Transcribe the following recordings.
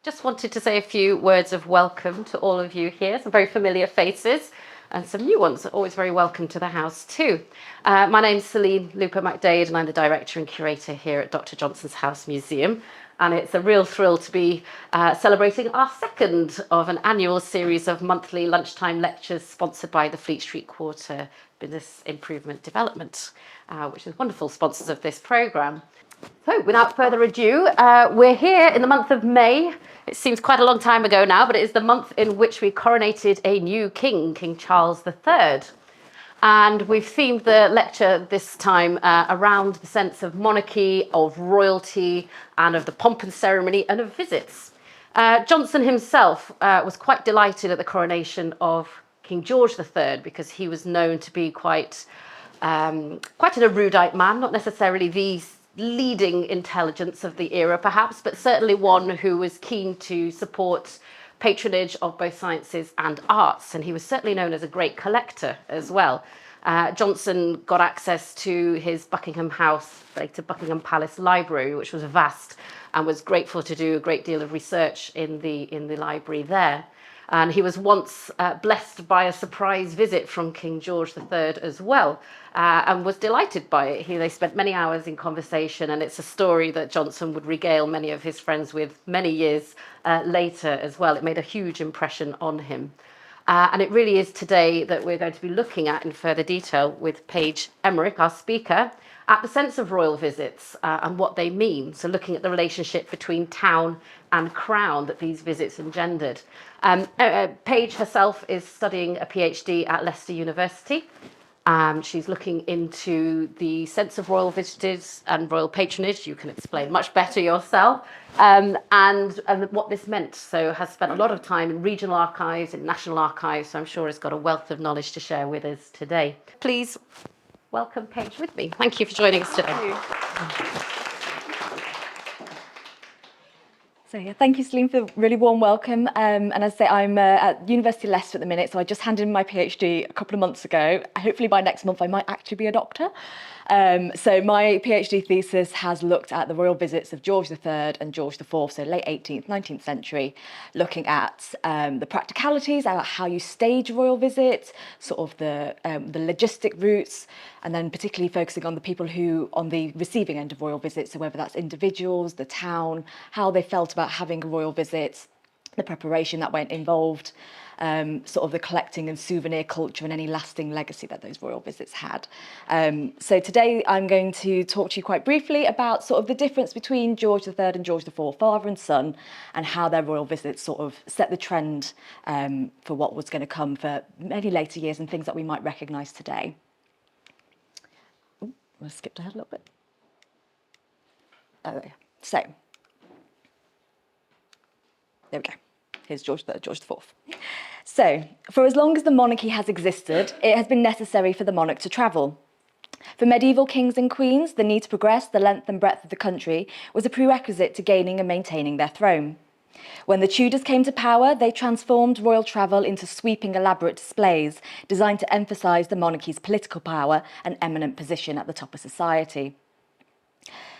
Just wanted to say a few words of welcome to all of you here, some very familiar faces and some new ones, always very welcome to the house too. My name's Celine Luper McDade and I'm the director and curator here at Dr. Johnson's House Museum. And it's a real thrill to be celebrating our second of an annual series of monthly lunchtime lectures sponsored by the Fleet Street Quarter Business Improvement Development, which is wonderful sponsors of this programme. So without further ado, we're here in the month of May. It seems quite a long time ago now, but it is the month in which we coronated a new king, King Charles III. And we've themed the lecture this time around the sense of monarchy, of royalty, and of the pomp and ceremony and of visits. Johnson himself was quite delighted at the coronation of King George III because he was known to be quite an erudite man, not necessarily the leading intelligence of the era perhaps, but certainly one who was keen to support patronage of both sciences and arts, and he was certainly known as a great collector as well. Johnson got access to his Buckingham House, later Buckingham Palace library, which was vast, and was grateful to do a great deal of research in the library there. And he was once blessed by a surprise visit from King George III as well, and was delighted by it. They spent many hours in conversation, and it's a story that Johnson would regale many of his friends with many years later as well. It made a huge impression on him. And it really is today that we're going to be looking at in further detail with Paige Emrick, our speaker, at the sense of royal visits and what they mean. So looking at the relationship between town and crown that these visits engendered. Paige herself is studying a PhD at Leicester University. She's looking into the sense of royal visitors and royal patronage. You can explain much better yourself, and what this meant. So has spent a lot of time in regional archives, in national archives, so I'm sure has got a wealth of knowledge to share with us today. Please welcome Paige with me. Thank you for joining us today. So yeah, thank you, Celine, for a really warm welcome. And as I say, I'm at University of Leicester at the minute, so I just handed in my PhD a couple of months ago. Hopefully by next month I might actually be a doctor. So my PhD thesis has looked at the royal visits of George III and George IV, so late 18th, 19th century, looking at the practicalities, about how you stage a royal visit, sort of the logistic routes, and then particularly focusing on the people who, on the receiving end of royal visits, so whether that's individuals, the town, how they felt about having a royal visit, the preparation that went involved, sort of the collecting and souvenir culture and any lasting legacy that those royal visits had. So today I'm going to talk to you quite briefly about sort of the difference between George III and George IV, father and son, and how their royal visits sort of set the trend for what was going to come for many later years and things that we might recognise today. I skipped ahead a little bit. So, there we go. Here's George III, George IV. So, for as long as the monarchy has existed, it has been necessary for the monarch to travel. For medieval kings and queens, the need to progress the length and breadth of the country was a prerequisite to gaining and maintaining their throne. When the Tudors came to power, they transformed royal travel into sweeping, elaborate displays designed to emphasise the monarchy's political power and eminent position at the top of society.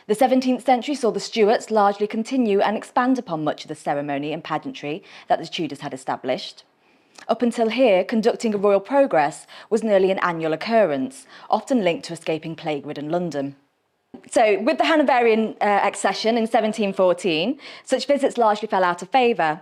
The 17th century saw the Stuarts largely continue and expand upon much of the ceremony and pageantry that the Tudors had established. Up until here, conducting a royal progress was nearly an annual occurrence, often linked to escaping plague-ridden London. So, with the Hanoverian accession in 1714, such visits largely fell out of favour.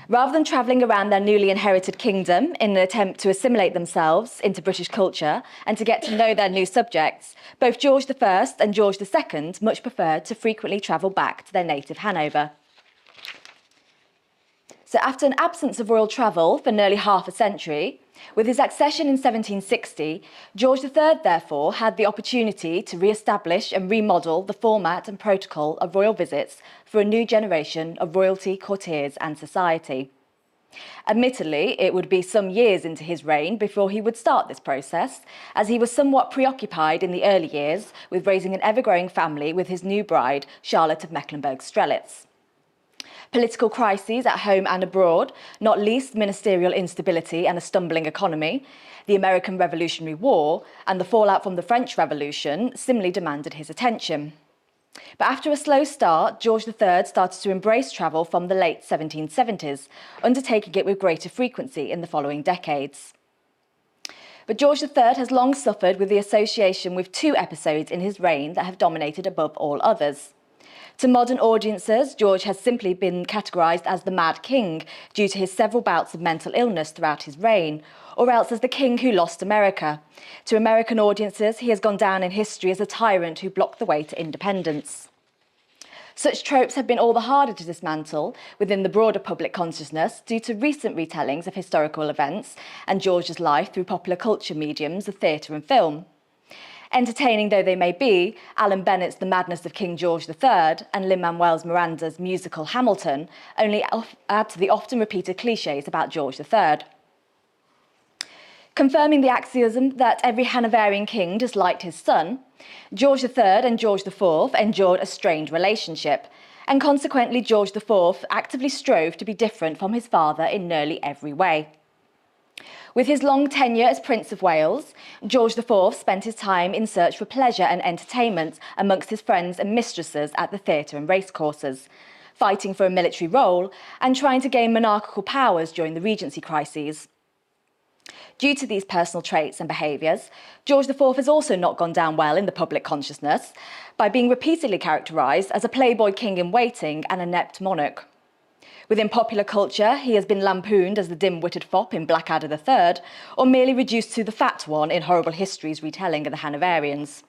Rather than travelling around their newly inherited kingdom in an attempt to assimilate themselves into British culture and to get to know their new subjects, both George I and George II much preferred to frequently travel back to their native Hanover. So after an absence of royal travel for nearly half a century, with his accession in 1760, George III, therefore, had the opportunity to re-establish and remodel the format and protocol of royal visits for a new generation of royalty, courtiers and society. Admittedly, it would be some years into his reign before he would start this process, as he was somewhat preoccupied in the early years with raising an ever-growing family with his new bride, Charlotte of Mecklenburg-Strelitz. Political crises at home and abroad, not least ministerial instability and a stumbling economy, the American Revolutionary War, and the fallout from the French Revolution similarly demanded his attention. But after a slow start, George III started to embrace travel from the late 1770s, undertaking it with greater frequency in the following decades. But George III has long suffered with the association with two episodes in his reign that have dominated above all others. To modern audiences, George has simply been categorised as the Mad King due to his several bouts of mental illness throughout his reign, or else as the king who lost America. To American audiences, he has gone down in history as a tyrant who blocked the way to independence. Such tropes have been all the harder to dismantle within the broader public consciousness due to recent retellings of historical events and George's life through popular culture mediums of theatre and film. Entertaining though they may be, Alan Bennett's The Madness of King George III and Lin-Manuel Miranda's musical Hamilton only add to the often repeated clichés about George III. Confirming the axiom that every Hanoverian king disliked his son, George III and George IV endured a strained relationship, and consequently George IV actively strove to be different from his father in nearly every way. With his long tenure as Prince of Wales, George IV spent his time in search for pleasure and entertainment amongst his friends and mistresses at the theatre and racecourses, fighting for a military role and trying to gain monarchical powers during the Regency crises. Due to these personal traits and behaviours, George IV has also not gone down well in the public consciousness by being repeatedly characterised as a playboy king-in-waiting and inept monarch. Within popular culture, he has been lampooned as the dim-witted fop in Blackadder III, or merely reduced to the fat one in Horrible History's retelling of the Hanoverians.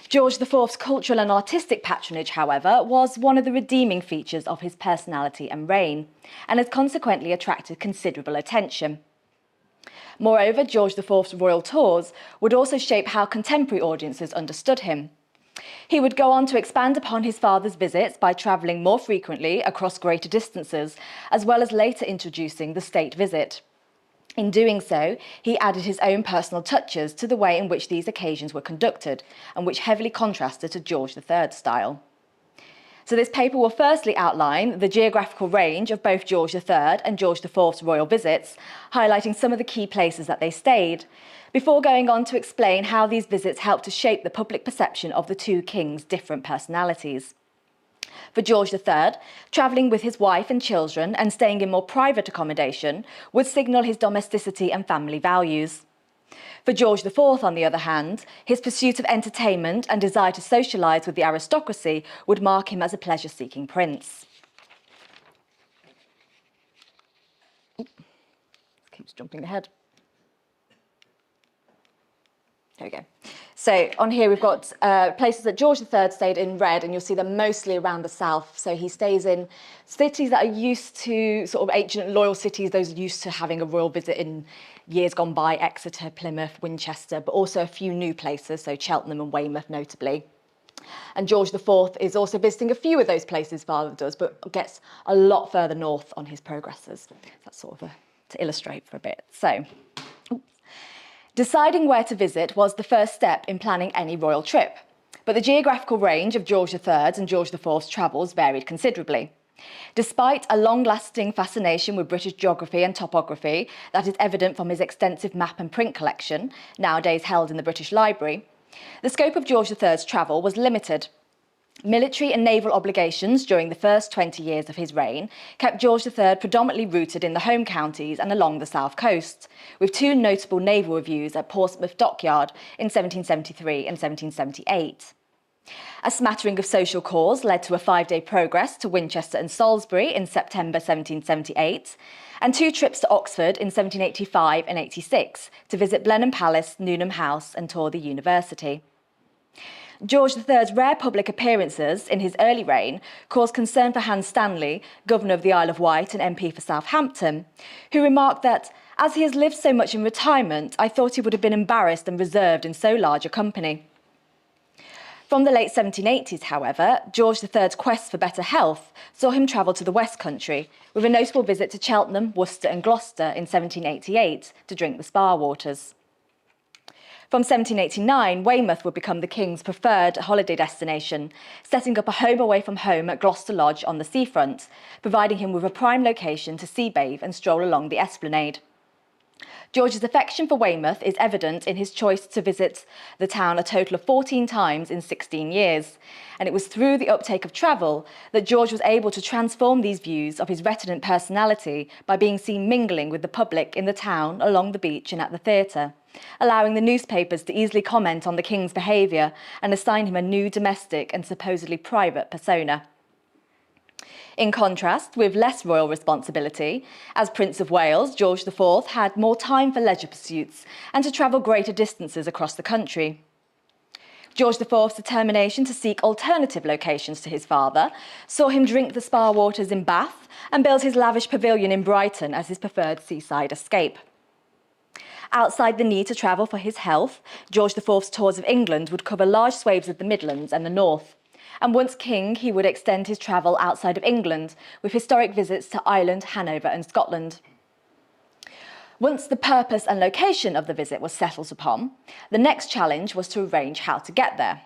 George IV's cultural and artistic patronage, however, was one of the redeeming features of his personality and reign, and has consequently attracted considerable attention. Moreover, George IV's royal tours would also shape how contemporary audiences understood him. He would go on to expand upon his father's visits by travelling more frequently across greater distances, as well as later introducing the state visit. In doing so, he added his own personal touches to the way in which these occasions were conducted, and which heavily contrasted to George III's style. So this paper will firstly outline the geographical range of both George III and George IV's royal visits, highlighting some of the key places that they stayed, before going on to explain how these visits helped to shape the public perception of the two kings' different personalities. For George III, travelling with his wife and children and staying in more private accommodation would signal his domesticity and family values. For George IV, on the other hand, his pursuit of entertainment and desire to socialise with the aristocracy would mark him as a pleasure-seeking prince. Keeps jumping ahead. There we go. So on here we've got places that George III stayed in red, and you'll see them mostly around the south. So he stays in cities that are used to sort of ancient loyal cities, those used to having a royal visit in years gone by, Exeter, Plymouth, Winchester, but also a few new places, so Cheltenham and Weymouth notably. And George IV is also visiting a few of those places father does, but gets a lot further north on his progresses. That's sort of to illustrate for a bit. So, deciding where to visit was the first step in planning any royal trip, but the geographical range of George III's and George IV's travels varied considerably. Despite a long-lasting fascination with British geography and topography that is evident from his extensive map and print collection, nowadays held in the British Library, the scope of George III's travel was limited. Military and naval obligations during the first 20 years of his reign kept George III predominantly rooted in the home counties and along the south coast, with two notable naval reviews at Portsmouth Dockyard in 1773 and 1778. A smattering of social cause led to a 5-day progress to Winchester and Salisbury in September 1778, and 2 trips to Oxford in 1785 and 86 to visit Blenheim Palace, Newnham House and tour the university. George III's rare public appearances in his early reign caused concern for Hans Stanley, Governor of the Isle of Wight and MP for Southampton, who remarked that, as he has lived so much in retirement, I thought he would have been embarrassed and reserved in so large a company. From the late 1780s, however, George III's quest for better health saw him travel to the West Country, with a notable visit to Cheltenham, Worcester and Gloucester in 1788 to drink the spa waters. From 1789, Weymouth would become the King's preferred holiday destination, setting up a home away from home at Gloucester Lodge on the seafront, providing him with a prime location to sea bathe and stroll along the esplanade. George's affection for Weymouth is evident in his choice to visit the town a total of 14 times in 16 years. And it was through the uptake of travel that George was able to transform these views of his resident personality by being seen mingling with the public in the town, along the beach and at the theatre, allowing the newspapers to easily comment on the king's behaviour and assign him a new domestic and supposedly private persona. In contrast, with less royal responsibility, as Prince of Wales, George IV had more time for leisure pursuits and to travel greater distances across the country. George IV's determination to seek alternative locations to his father saw him drink the spa waters in Bath and build his lavish pavilion in Brighton as his preferred seaside escape. Outside the need to travel for his health, George IV's tours of England would cover large swathes of the Midlands and the North. And once king, he would extend his travel outside of England with historic visits to Ireland, Hanover and Scotland. Once the purpose and location of the visit was settled upon, the next challenge was to arrange how to get there.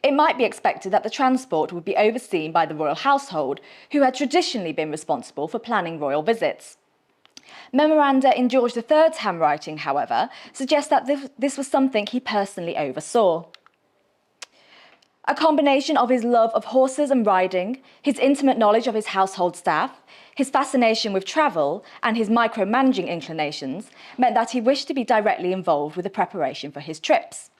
It might be expected that the transport would be overseen by the royal household, who had traditionally been responsible for planning royal visits. Memoranda in George III's handwriting, however, suggest that this was something he personally oversaw. A combination of his love of horses and riding, his intimate knowledge of his household staff, his fascination with travel, and his micromanaging inclinations meant that he wished to be directly involved with the preparation for his trips.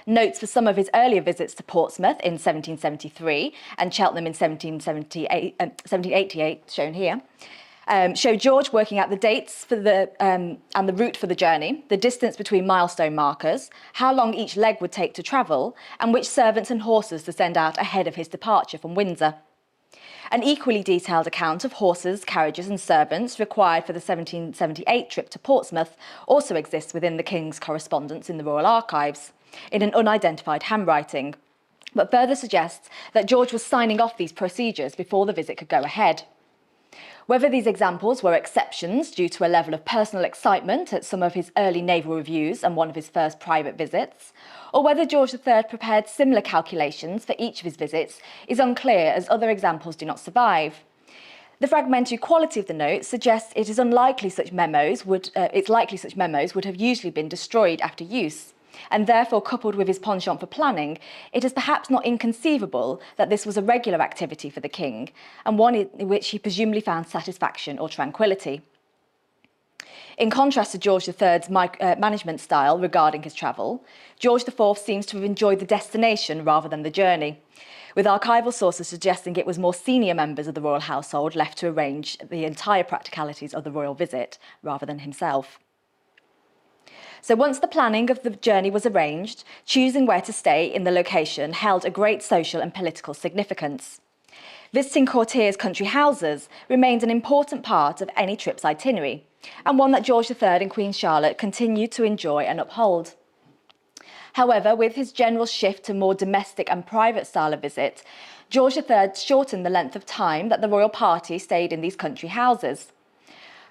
Notes for some of his earlier visits to Portsmouth in 1773 and Cheltenham in 1788, shown here, show George working out the dates for and the route for the journey, the distance between milestone markers, how long each leg would take to travel, and which servants and horses to send out ahead of his departure from Windsor. An equally detailed account of horses, carriages and servants required for the 1778 trip to Portsmouth also exists within the King's correspondence in the Royal Archives, in an unidentified handwriting, but further suggests that George was signing off these procedures before the visit could go ahead. Whether these examples were exceptions due to a level of personal excitement at some of his early naval reviews and one of his first private visits, or whether George III prepared similar calculations for each of his visits is unclear, as other examples do not survive. The fragmentary quality of the notes suggests it is likely such memos would have usually been destroyed after use. And therefore, coupled with his penchant for planning, it is perhaps not inconceivable that this was a regular activity for the king, and one in which he presumably found satisfaction or tranquillity. In contrast to George III's management style regarding his travel, George IV seems to have enjoyed the destination rather than the journey, with archival sources suggesting it was more senior members of the royal household left to arrange the entire practicalities of the royal visit rather than himself. So once the planning of the journey was arranged, choosing where to stay in the location held a great social and political significance. Visiting courtiers' country houses remained an important part of any trip's itinerary, and one that George III and Queen Charlotte continued to enjoy and uphold. However, with his general shift to more domestic and private style of visit, George III shortened the length of time that the royal party stayed in these country houses.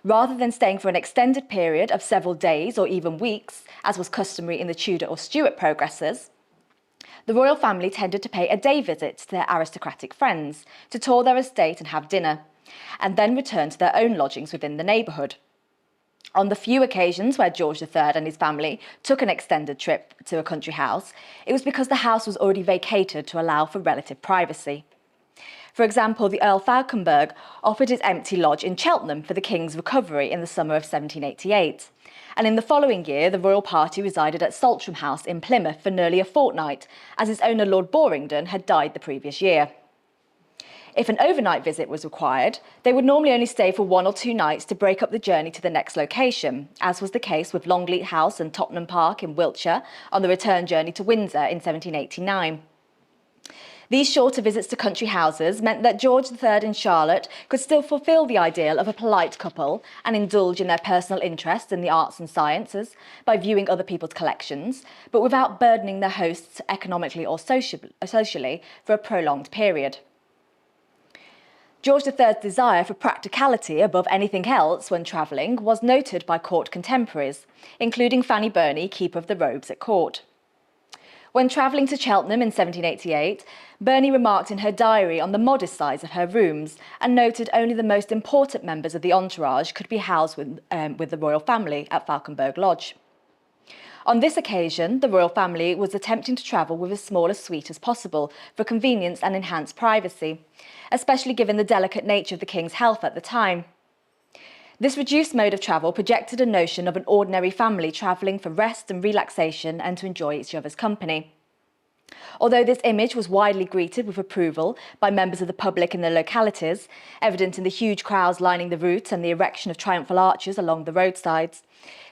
Rather than staying for an extended period of several days or even weeks, as was customary in the Tudor or Stuart progresses, the royal family tended to pay a day visit to their aristocratic friends, to tour their estate and have dinner, and then return to their own lodgings within the neighbourhood. On the few occasions where George III and his family took an extended trip to a country house, it was because the house was already vacated to allow for relative privacy. For example, the Earl Falconberg offered his empty lodge in Cheltenham for the King's recovery in the summer of 1788. And in the following year, the royal party resided at Saltram House in Plymouth for nearly a fortnight, as its owner Lord Boringdon had died the previous year. If an overnight visit was required, they would normally only stay for 1 or 2 nights to break up the journey to the next location, as was the case with Longleat House and Tottenham Park in Wiltshire on the return journey to Windsor in 1789. These shorter visits to country houses meant that George III and Charlotte could still fulfil the ideal of a polite couple and indulge in their personal interests in the arts and sciences by viewing other people's collections, but without burdening their hosts economically or socially for a prolonged period. George III's desire for practicality above anything else when travelling was noted by court contemporaries, including Fanny Burney, Keeper of the Robes at court. When travelling to Cheltenham in 1788, Burney remarked in her diary on the modest size of her rooms and noted only the most important members of the entourage could be housed with the royal family at Falkenberg Lodge. On this occasion, the royal family was attempting to travel with as small a suite as possible for convenience and enhanced privacy, especially given the delicate nature of the king's health at the time. This reduced mode of travel projected a notion of an ordinary family travelling for rest and relaxation and to enjoy each other's company. Although this image was widely greeted with approval by members of the public in the localities, evident in the huge crowds lining the route and the erection of triumphal arches along the roadsides,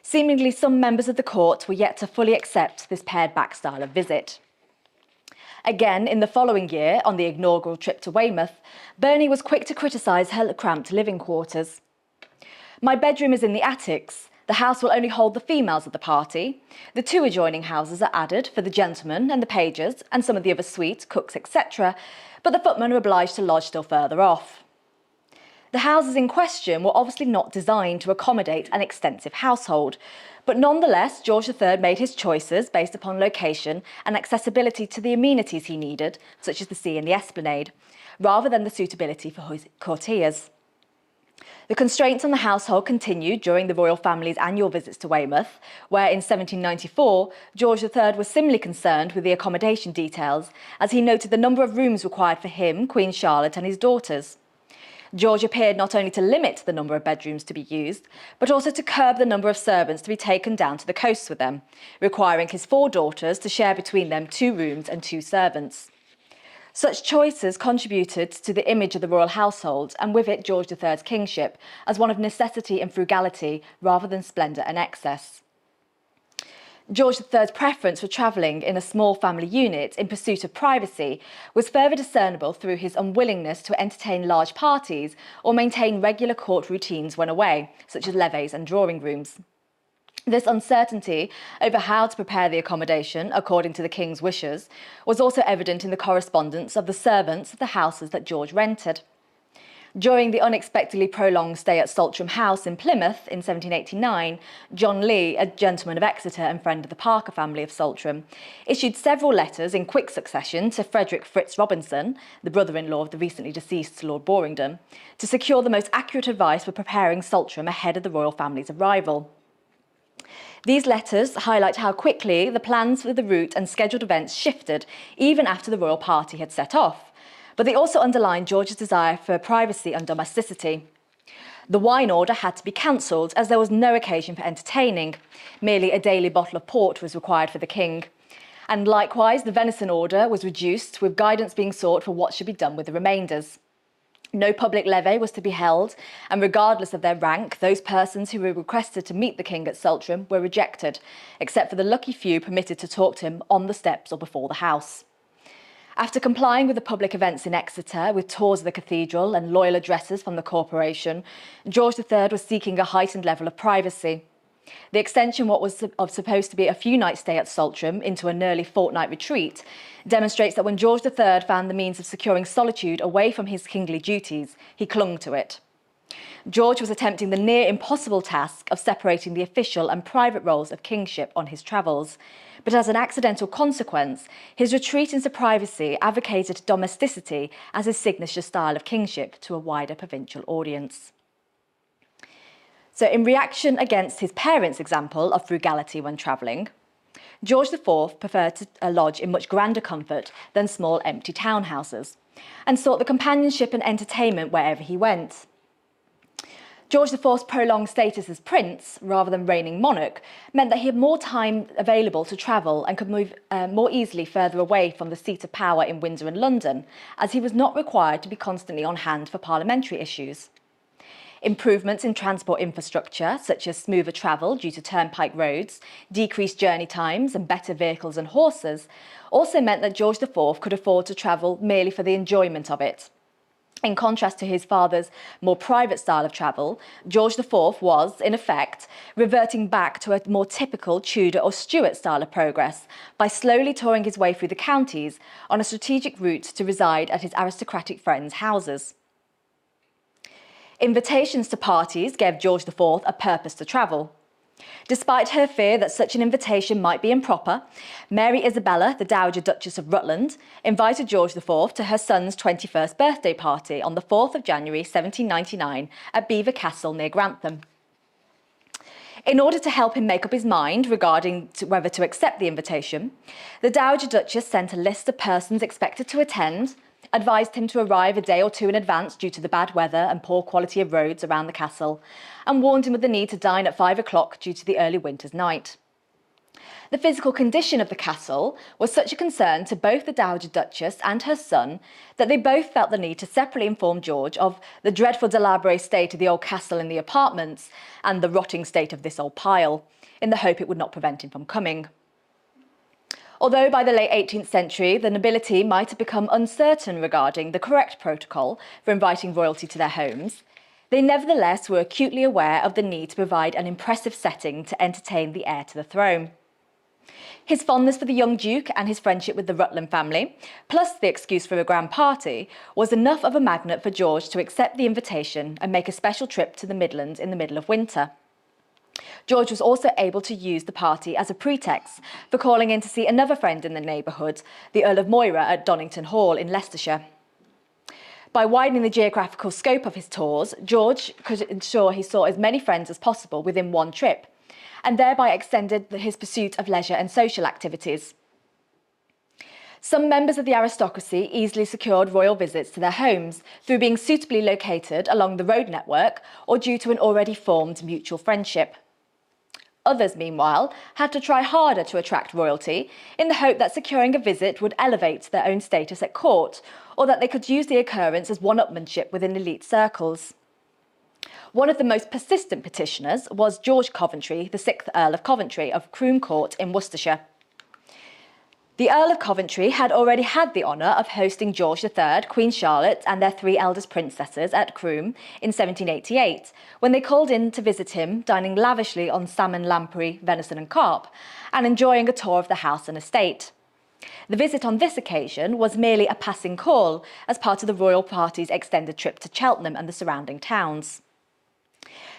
seemingly some members of the court were yet to fully accept this pared-back style of visit. Again, in the following year, on the inaugural trip to Weymouth, Burney was quick to criticise her cramped living quarters. "My bedroom is in the attics. The house will only hold the females of the party. The 2 adjoining houses are added for the gentlemen and the pages and some of the other suite, cooks, etc., but the footmen are obliged to lodge still further off." The houses in question were obviously not designed to accommodate an extensive household, but nonetheless, George III made his choices based upon location and accessibility to the amenities he needed, such as the sea and the esplanade, rather than the suitability for his courtiers. The constraints on the household continued during the royal family's annual visits to Weymouth, where in 1794, George III was similarly concerned with the accommodation details, as he noted the number of rooms required for him, Queen Charlotte and his daughters. George appeared not only to limit the number of bedrooms to be used, but also to curb the number of servants to be taken down to the coasts with them, requiring his 4 daughters to share between them 2 rooms and 2 servants. Such choices contributed to the image of the royal household, and with it George III's kingship, as one of necessity and frugality rather than splendour and excess. George III's preference for travelling in a small family unit in pursuit of privacy was further discernible through his unwillingness to entertain large parties or maintain regular court routines when away, such as levees and drawing rooms. This uncertainty over how to prepare the accommodation according to the king's wishes was also evident in the correspondence of the servants of the houses that George rented. During the unexpectedly prolonged stay at Saltram House in Plymouth in 1789, John Lee, a gentleman of Exeter and friend of the Parker family of Saltram, issued several letters in quick succession to Frederick Fitz Robinson, the brother-in-law of the recently deceased Lord Boringdon, to secure the most accurate advice for preparing Saltram ahead of the royal family's arrival. These letters highlight how quickly the plans for the route and scheduled events shifted even after the royal party had set off, but they also underlined George's desire for privacy and domesticity. The wine order had to be cancelled as there was no occasion for entertaining. Merely a daily bottle of port was required for the king. And likewise, the venison order was reduced, with guidance being sought for what should be done with the remainders. No public levee was to be held, and regardless of their rank, those persons who were requested to meet the king at Saltram were rejected, except for the lucky few permitted to talk to him on the steps or before the house. After complying with the public events in Exeter, with tours of the cathedral and loyal addresses from the corporation, George III was seeking a heightened level of privacy. The extension what was supposed to be a few nights' stay at Saltram into a nearly fortnight retreat demonstrates that when George III found the means of securing solitude away from his kingly duties, he clung to it. George was attempting the near impossible task of separating the official and private roles of kingship on his travels, but as an accidental consequence, his retreat into privacy advocated domesticity as his signature style of kingship to a wider provincial audience. So in reaction against his parents' example of frugality when travelling, George IV preferred to lodge in much grander comfort than small empty townhouses, and sought the companionship and entertainment wherever he went. George IV's prolonged status as prince, rather than reigning monarch, meant that he had more time available to travel and could move more easily further away from the seat of power in Windsor and London, as he was not required to be constantly on hand for parliamentary issues. Improvements in transport infrastructure, such as smoother travel due to turnpike roads, decreased journey times and better vehicles and horses, also meant that George IV could afford to travel merely for the enjoyment of it. In contrast to his father's more private style of travel, George IV was, in effect, reverting back to a more typical Tudor or Stuart style of progress by slowly touring his way through the counties on a strategic route to reside at his aristocratic friends' houses. Invitations to parties gave George IV a purpose to travel. Despite her fear that such an invitation might be improper, Mary Isabella, the Dowager Duchess of Rutland, invited George IV to her son's 21st birthday party on the 4th of January 1799 at Belvoir Castle near Grantham. In order to help him make up his mind regarding whether to accept the invitation, the Dowager Duchess sent a list of persons expected to attend, advised him to arrive a day or two in advance due to the bad weather and poor quality of roads around the castle, and warned him of the need to dine at 5 o'clock due to the early winter's night. The physical condition of the castle was such a concern to both the Dowager Duchess and her son that they both felt the need to separately inform George of the dreadful dilapidated state of the old castle and the apartments and the rotting state of this old pile, in the hope it would not prevent him from coming. Although by the late 18th century, the nobility might have become uncertain regarding the correct protocol for inviting royalty to their homes, they nevertheless were acutely aware of the need to provide an impressive setting to entertain the heir to the throne. His fondness for the young Duke and his friendship with the Rutland family, plus the excuse for a grand party, was enough of a magnet for George to accept the invitation and make a special trip to the Midlands in the middle of winter. George was also able to use the party as a pretext for calling in to see another friend in the neighbourhood, the Earl of Moira at Donington Hall in Leicestershire. By widening the geographical scope of his tours, George could ensure he saw as many friends as possible within one trip, and thereby extended his pursuit of leisure and social activities. Some members of the aristocracy easily secured royal visits to their homes through being suitably located along the road network or due to an already formed mutual friendship. Others, meanwhile, had to try harder to attract royalty in the hope that securing a visit would elevate their own status at court, or that they could use the occurrence as one-upmanship within elite circles. One of the most persistent petitioners was George Coventry, the 6th Earl of Coventry of Croom Court in Worcestershire. The Earl of Coventry had already had the honour of hosting George III, Queen Charlotte and their 3 eldest princesses at Croom in 1788, when they called in to visit him, dining lavishly on salmon, lamprey, venison and carp, and enjoying a tour of the house and estate. The visit on this occasion was merely a passing call as part of the royal party's extended trip to Cheltenham and the surrounding towns.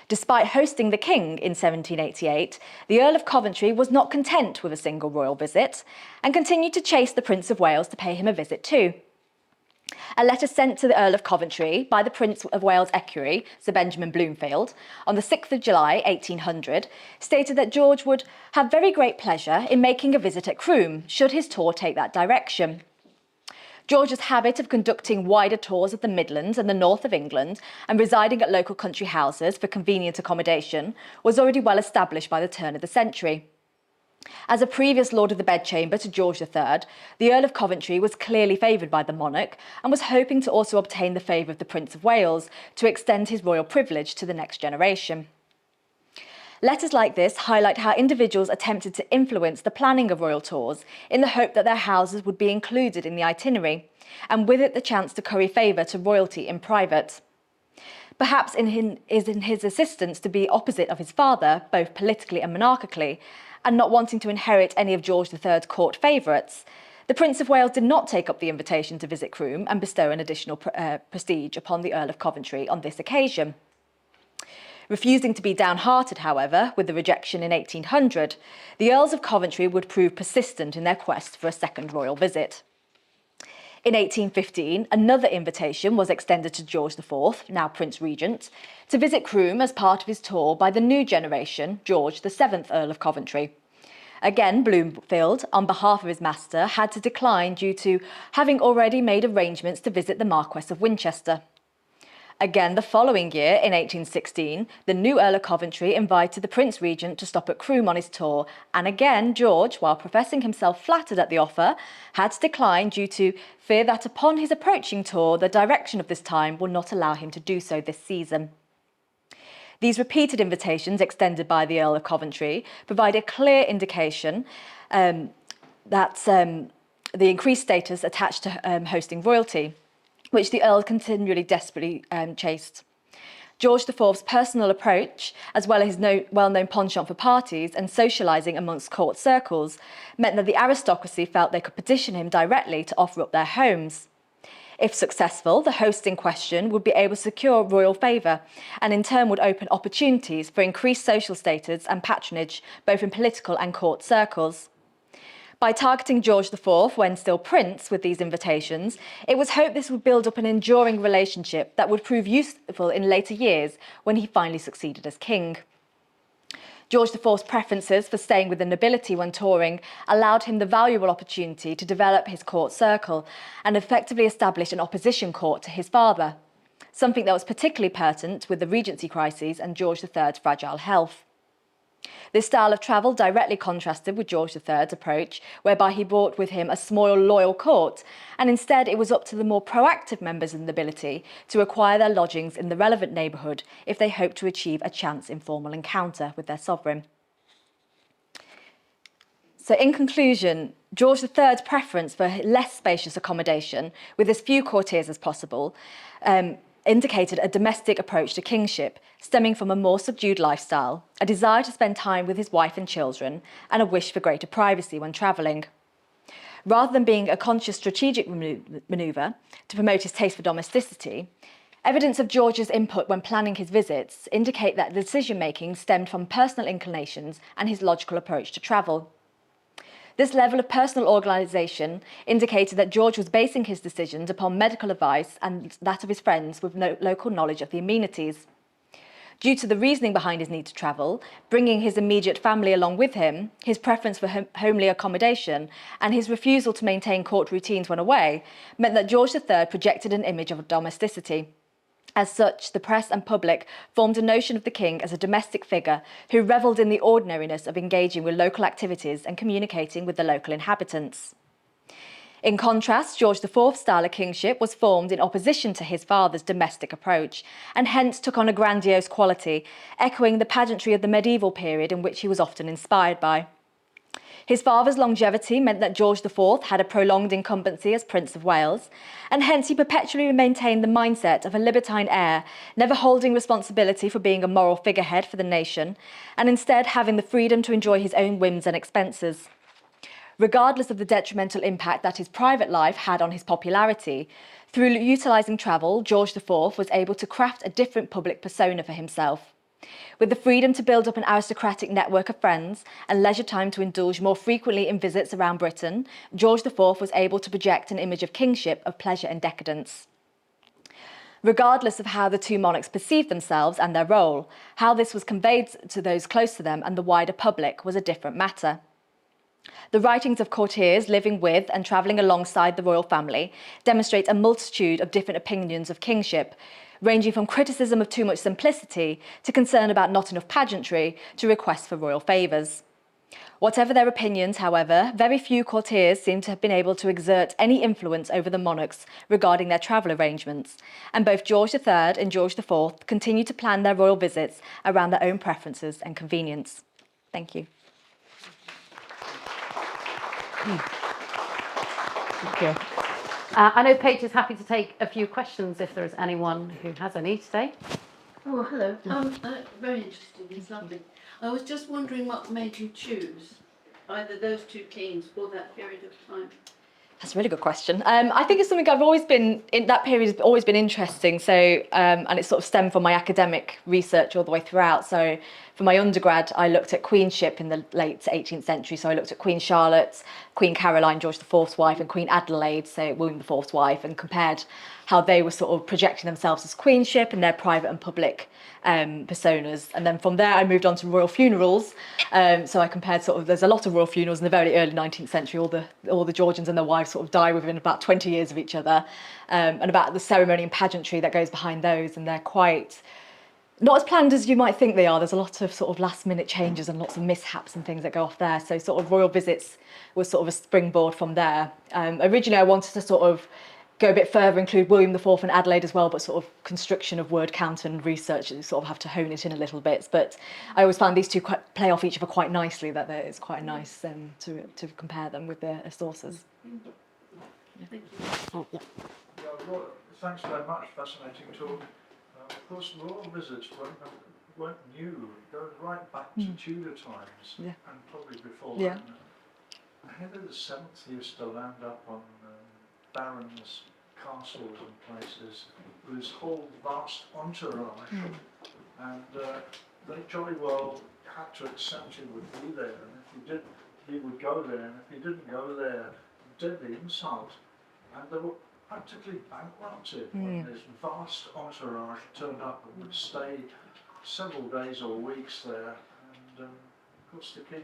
Despite hosting the King in 1788, the Earl of Coventry was not content with a single royal visit and continued to chase the Prince of Wales to pay him a visit too. A letter sent to the Earl of Coventry by the Prince of Wales Equerry, Sir Benjamin Bloomfield, on the 6th of July 1800, stated that George would have very great pleasure in making a visit at Croom, should his tour take that direction. George's habit of conducting wider tours of the Midlands and the north of England and residing at local country houses for convenient accommodation was already well established by the turn of the century. As a previous Lord of the Bedchamber to George III, the Earl of Coventry was clearly favoured by the monarch and was hoping to also obtain the favour of the Prince of Wales to extend his royal privilege to the next generation. Letters like this highlight how individuals attempted to influence the planning of royal tours in the hope that their houses would be included in the itinerary, and with it the chance to curry favour to royalty in private. Perhaps in his assistance to be opposite of his father, both politically and monarchically, and not wanting to inherit any of George III's court favourites, the Prince of Wales did not take up the invitation to visit Croom and bestow an additional prestige upon the Earl of Coventry on this occasion. Refusing to be downhearted, however, with the rejection in 1800, the Earls of Coventry would prove persistent in their quest for a second royal visit. In 1815, another invitation was extended to George IV, now Prince Regent, to visit Croom as part of his tour by the new generation, George VII Earl of Coventry. Again, Bloomfield, on behalf of his master, had to decline due to having already made arrangements to visit the Marquess of Winchester. Again, the following year, in 1816, the new Earl of Coventry invited the Prince Regent to stop at Croom on his tour, and again, George, while professing himself flattered at the offer, had to decline due to fear that upon his approaching tour, the direction of this time would not allow him to do so this season. These repeated invitations extended by the Earl of Coventry provide a clear indication that the increased status attached to hosting royalty, which the Earl continually desperately chased. George IV's personal approach, as well as his well-known penchant for parties and socialising amongst court circles, meant that the aristocracy felt they could petition him directly to offer up their homes. If successful, the host in question would be able to secure royal favour and in turn would open opportunities for increased social status and patronage, both in political and court circles. By targeting George IV when still prince with these invitations, it was hoped this would build up an enduring relationship that would prove useful in later years when he finally succeeded as king. George IV's preferences for staying with the nobility when touring allowed him the valuable opportunity to develop his court circle and effectively establish an opposition court to his father, something that was particularly pertinent with the Regency crises and George III's fragile health. This style of travel directly contrasted with George III's approach, whereby he brought with him a small, loyal court, and instead it was up to the more proactive members of the nobility to acquire their lodgings in the relevant neighbourhood if they hoped to achieve a chance informal encounter with their sovereign. So in conclusion, George III's preference for less spacious accommodation with as few courtiers as possible indicated a domestic approach to kingship, stemming from a more subdued lifestyle, a desire to spend time with his wife and children, and a wish for greater privacy when travelling. Rather than being a conscious strategic manoeuvre to promote his taste for domesticity, evidence of George's input when planning his visits indicate that the decision-making stemmed from personal inclinations and his logical approach to travel. This level of personal organisation indicated that George was basing his decisions upon medical advice and that of his friends with no local knowledge of the amenities. Due to the reasoning behind his need to travel, bringing his immediate family along with him, his preference for homely accommodation, and his refusal to maintain court routines when away, meant that George III projected an image of domesticity. As such, the press and public formed a notion of the king as a domestic figure who revelled in the ordinariness of engaging with local activities and communicating with the local inhabitants. In contrast, George IV's style of kingship was formed in opposition to his father's domestic approach, and hence took on a grandiose quality, echoing the pageantry of the medieval period in which he was often inspired by. His father's longevity meant that George IV had a prolonged incumbency as Prince of Wales, and hence he perpetually maintained the mindset of a libertine heir, never holding responsibility for being a moral figurehead for the nation, and instead having the freedom to enjoy his own whims and expenses. Regardless of the detrimental impact that his private life had on his popularity, through utilising travel, George IV was able to craft a different public persona for himself. With the freedom to build up an aristocratic network of friends and leisure time to indulge more frequently in visits around Britain, George IV was able to project an image of kingship of pleasure and decadence. Regardless of how the two monarchs perceived themselves and their role, how this was conveyed to those close to them and the wider public was a different matter. The writings of courtiers living with and travelling alongside the royal family demonstrate a multitude of different opinions of kingship, ranging from criticism of too much simplicity to concern about not enough pageantry to requests for royal favours. Whatever their opinions, however, very few courtiers seem to have been able to exert any influence over the monarchs regarding their travel arrangements, and both George III and George IV continue to plan their royal visits around their own preferences and convenience. Thank you. Thank you. I know Paige is happy to take a few questions if there is anyone who has any today. Oh, hello. Very interesting. It's lovely. I was just wondering what made you choose either those two kings or that period of time. That's a really good question. I think it's something I've always been, in that period has always been interesting. So, and it sort of stemmed from my academic research all the way throughout. So for my undergrad, I looked at queenship in the late 18th century. So I looked at Queen Charlotte, Queen Caroline, George IV's wife, and Queen Adelaide, so William IV's wife, and compared how they were sort of projecting themselves as queenship and their private and public personas. And then from there, I moved on to royal funerals. So I compared sort of, there's a lot of royal funerals in the very early 19th century. All the Georgians and their wives sort of die within about 20 years of each other, and about the ceremony and pageantry that goes behind those. And they're quite, not as planned as you might think they are. There's a lot of sort of last minute changes and lots of mishaps and things that go off there. So sort of royal visits was sort of a springboard from there. Originally I wanted to sort of go a bit further, include William IV and Adelaide as well, but sort of construction of word count and research, you sort of have to hone it in a little bit. But I always found these two play off each other quite nicely, that it's quite nice to compare them with their sources. Thank you. Oh, yeah. Well, thanks very much. Fascinating talk. Of course, royal visits weren't new. Going right back to Tudor times, Yeah. and probably before Yeah. then. Henry VII used to land up on Barons' castles and places with his whole vast entourage, and they jolly well had to accept he would be there, and if he didn't, he would go there, and if he didn't go there, deadly insult, and they were practically bankrupted when this vast entourage turned up and would stay several days or weeks there, and of course the king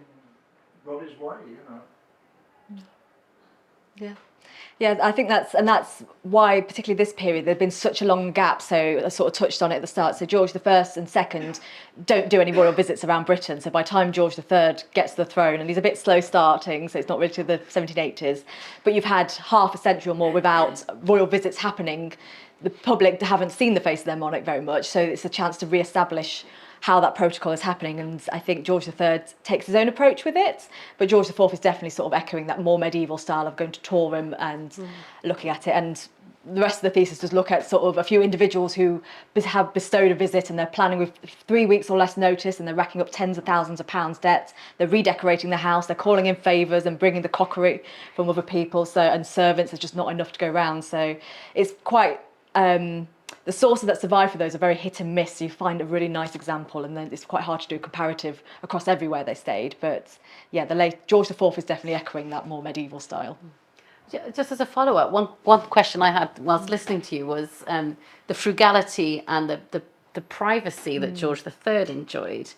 got his way, you know. Yeah. Yeah, I think that's why, particularly this period, there's been such a long gap. So I sort of touched on it at the start. So George I and II don't do any royal visits around Britain. So by the time George III gets to the throne, and he's a bit slow starting, so it's not really to the 1780s, but you've had half a century or more without royal visits happening. The public haven't seen the face of their monarch very much, so it's a chance to re-establish how that protocol is happening, and I think George III takes his own approach with it, but George IV is definitely sort of echoing that more medieval style of going to Torham and looking at it, and the rest of the thesis does look at sort of a few individuals who have bestowed a visit and they're planning with 3 weeks or less notice and they're racking up tens of thousands of pounds debt, they're redecorating the house, they're calling in favours and bringing the cockery from other people, so and servants, there's just not enough to go around, so it's quite... the sources that survive for those are very hit and miss. So you find a really nice example, and then it's quite hard to do a comparative across everywhere they stayed. But yeah, the late George IV is definitely echoing that more medieval style. Just as a follow-up, one question I had whilst listening to you was the frugality and the privacy that George III enjoyed.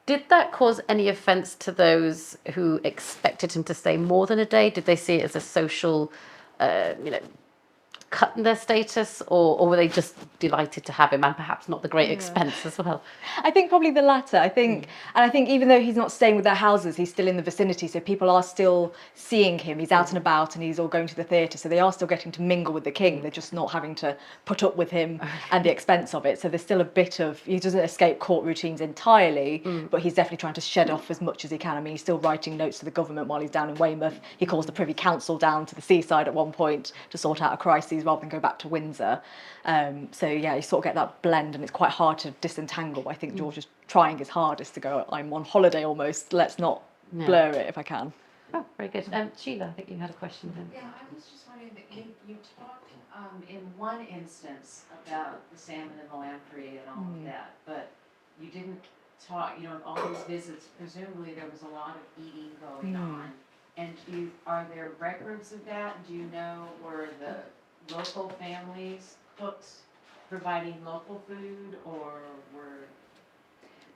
Did that cause any offence to those who expected him to stay more than a day? Did they see it as a social, cut in their status, or were they just delighted to have him and perhaps not the great expense as well? I think probably the latter. I think even though he's not staying with their houses, he's still in the vicinity, so people are still seeing him. He's out and about, and he's all going to the theatre, so they are still getting to mingle with the king. They're just not having to put up with him and the expense of it. So there's still a bit of, he doesn't escape court routines entirely, but he's definitely trying to shed off as much as he can. I mean, he's still writing notes to the government while he's down in Weymouth. He calls the Privy Council down to the seaside at one point to sort out a crisis rather than go back to Windsor. So yeah, you sort of get that blend, and it's quite hard to disentangle. I think George is trying his hardest to go, I'm on holiday almost, let's not blur it if I can. Oh, very good. Sheila, I think you had a question then. Yeah, I was just wondering that you talked in one instance about the salmon and the lamprey and all of that, but you didn't talk, on all these visits, presumably there was a lot of eating going on. And are there records of that? Do you know, were the local families cooks providing local food, or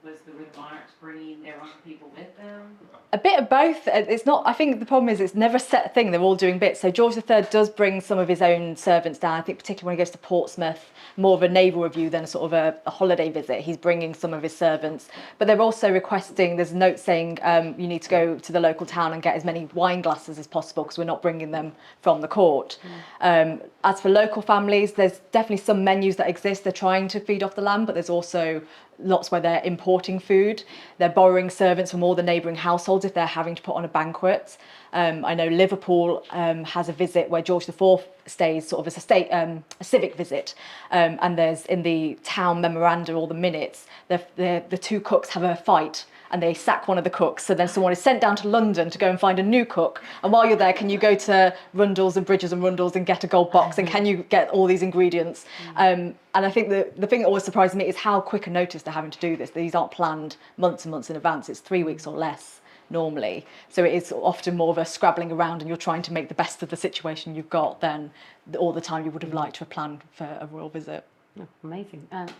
was the monarchs bringing their own people with them? A bit of both. It's not. I think the problem is it's never a set thing. They're all doing bits. So George III does bring some of his own servants down. I think particularly when he goes to Portsmouth, more of a naval review than a sort of a holiday visit. He's bringing some of his servants, but they're also requesting. There's a note saying you need to go to the local town and get as many wine glasses as possible because we're not bringing them from the court. As for local families, there's definitely some menus that exist. They're trying to feed off the land, but there's also lots where they're importing food. They're borrowing servants from all the neighbouring households if they're having to put on a banquet. I know Liverpool has a visit where George IV stays, sort of as a civic visit, and there's in the town memoranda or the minutes, the two cooks have a fight and they sack one of the cooks. So then someone is sent down to London to go and find a new cook. And while you're there, can you go to Rundle's and Bridges and Rundle's and get a gold box? And can you get all these ingredients? And I think the thing that always surprises me is how quick a notice they're having to do this. These aren't planned months and months in advance. It's 3 weeks or less normally. So it is often more of a scrabbling around and you're trying to make the best of the situation you've got than all the time you would have liked to have planned for a royal visit. Oh, amazing. Yes.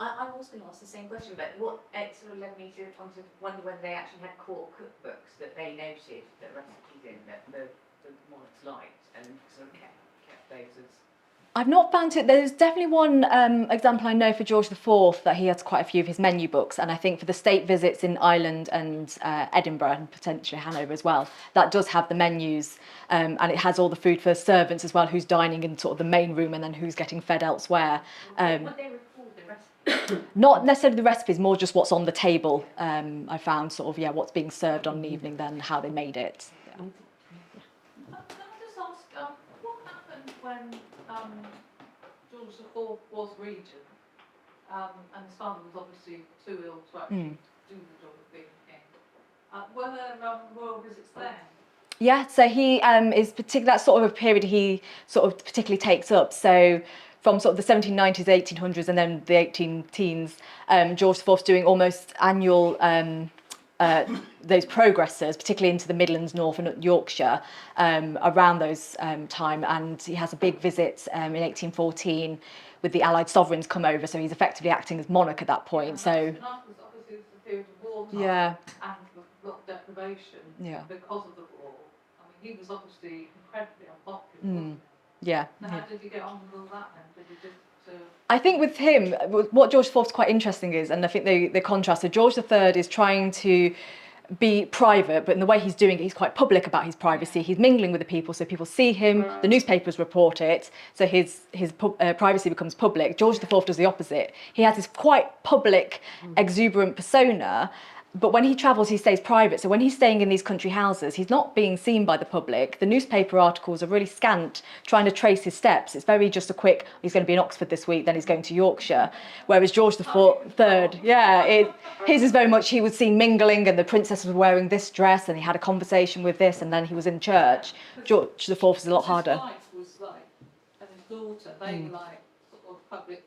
I was going to ask the same question, but what it sort of led me to wonder whether they actually had core cookbooks that they noted the recipes in that the monarchs liked and sort of kept those as... I've not found it. There's definitely one example I know for George IV that he has quite a few of his menu books, and I think for the state visits in Ireland and Edinburgh and potentially Hanover as well, that does have the menus, and it has all the food for servants as well, who's dining in sort of the main room and then who's getting fed elsewhere. What they record the recipes? Not necessarily the recipes, more just what's on the table. I found sort of what's being served on an evening, then how they made it. Yeah. Can I just ask, what happened when George IV was regent, and his father was obviously too ill to actually do the job of being king? Were there royal visits there? Yeah, so he is that's sort of a period he sort of particularly takes up. So from sort of the 1790s, 1800s, and then the 18 teens, George IV's doing almost annual those progresses, particularly into the Midlands, North and Yorkshire, around those time. And he has a big visit in 1814 with the Allied sovereigns come over. So he's effectively acting as monarch at that point. So And afterwards, obviously, it's the period of wartime yeah, and the deprivation Yeah. because of the war. I mean, he was obviously incredibly unpopular. Mm. Wasn't yeah. he? So how did he get on with all that then? Did he just I think with him, what George IV's quite interesting is, and I think the contrast, so George III is trying to be private, but in the way he's doing it, he's quite public about his privacy. He's mingling with the people, so people see him, the newspapers report it, so his privacy becomes public. George IV does the opposite. He has this quite public, exuberant persona, but when he travels, he stays private. So when he's staying in these country houses, he's not being seen by the public. The newspaper articles are really scant, trying to trace his steps. It's very just a quick, he's going to be in Oxford this week, then he's going to Yorkshire. Whereas George III, his is very much, he was seen mingling and the princess was wearing this dress and he had a conversation with this and then he was in church. George IV is a lot harder. His wife was like, and his daughter, they were like sort of public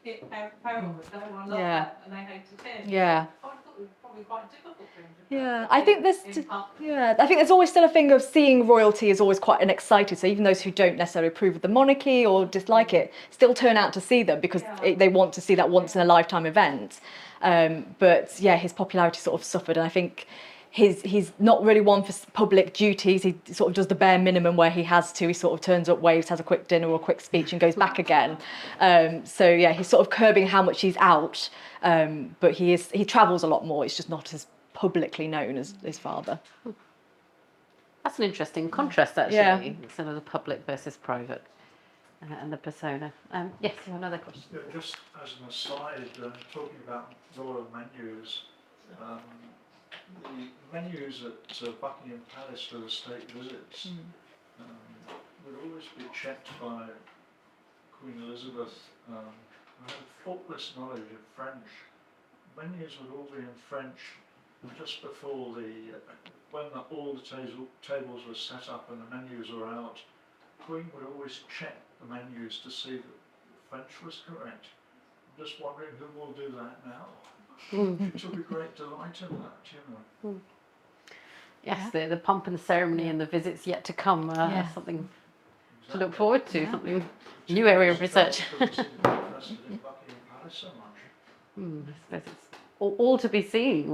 heroines. Everyone loved Yeah. them and they hated him. Yeah. I thought it was probably quite difficult for him to Yeah, I think in public. I think there's always still a thing of seeing royalty is always quite an excited. So even those who don't necessarily approve of the monarchy or dislike it still turn out to see them because they want to see that once in a lifetime event. But yeah, his popularity sort of suffered, and I think he's not really one for public duties. He sort of does the bare minimum where he has to. He sort of turns up, waves, has a quick dinner or a quick speech, and goes back again. So yeah, he's sort of curbing how much he's out. But he travels a lot more. It's just not as publicly known as his father. That's an interesting contrast, actually. Yeah. Sort of the public versus private and the persona. Yes, you have another question. Yeah, just as an aside, talking about royal menus, the menus at Buckingham Palace for the state visits would always be checked by Queen Elizabeth, who had faultless knowledge of French. Menus would all be in French just before when all the tables were set up and the menus were out. Queen would always check the menus to see that the French was correct. I'm just wondering who will do that now. She took a great delight in that, you know. Yes, the pomp and ceremony and the visits yet to come are something to look forward to, something new area of research. I suppose it's all to be seen.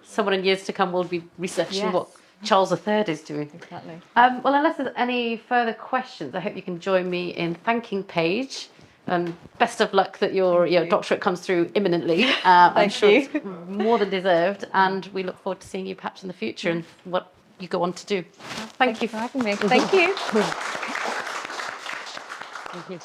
Someone in years to come will be researching what Charles III is doing. Exactly. Well, unless there's any further questions, I hope you can join me in thanking Paige. Best of luck that your doctorate comes through imminently. I'm sure it's more than deserved, and we look forward to seeing you perhaps in the future and what you go on to do. Thank you for having me. Thank you. Thank you.